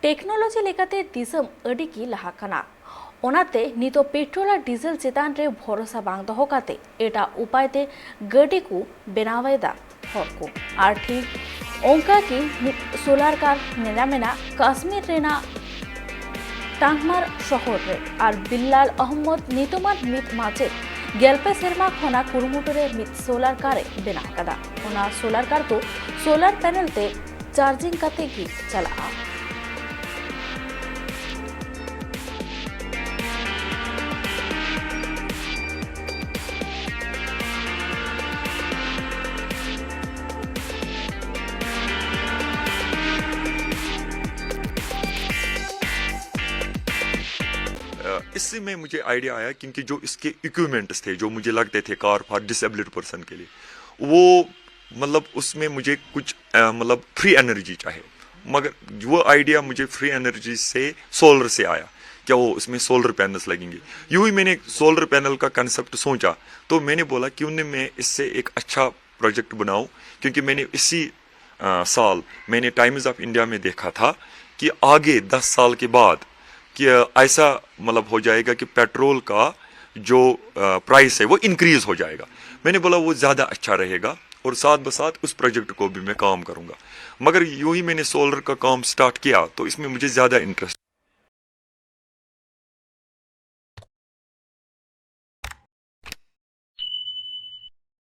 Technology लेकाते दिसम अडी की लाहा कना ओनाते नितो पेट्रोल और डीजल चेतान रे भरोसा बांग दहो काते एटा उपायते गडी को बेनावेदा हरको आर ठीक ओंका की सोलार कार नेनामेना काश्मीर रेना टांगमार शहर रे आर बिल्लाल अहमद नितोमान मित माचे गेलपे सेरमा खना कुरुमुटरे मित सोलार कारे बेना कदा ओना सोलार कार को सोलार पैनल ते चार्जिंग काते की चला इससे में मुझे आइडिया आया क्योंकि जो इसके इक्विपमेंट्स थे जो मुझे लगते थे कार फॉर डिसेबल्ड पर्सन के लिए, वो मतलब उसमें मुझे कुछ मतलब फ्री एनर्जी चाहिए, मगर वो आइडिया मुझे फ्री एनर्जी से सोलर से आया। क्या वो उसमें सोलर पैनल्स लगेंगे? यूं ही मैंने सोलर पैनल का कंसेप्ट सोचा तो मैंने बोला क्यों न मैं इससे एक अच्छा प्रोजेक्ट बनाऊं, क्योंकि मैंने इसी साल मैंने टाइम्स ऑफ इंडिया में देखा था कि आगे 10 साल के बाद कि ऐसा मतलब हो जाएगा कि पेट्रोल का जो प्राइस है वो इंक्रीज हो जाएगा। मैंने बोला वो ज़्यादा अच्छा रहेगा और साथ बसाथ उस प्रोजेक्ट को भी मैं काम करूँगा। मगर यूं ही मैंने सोलर का काम स्टार्ट किया तो इसमें मुझे ज़्यादा इंटरेस्ट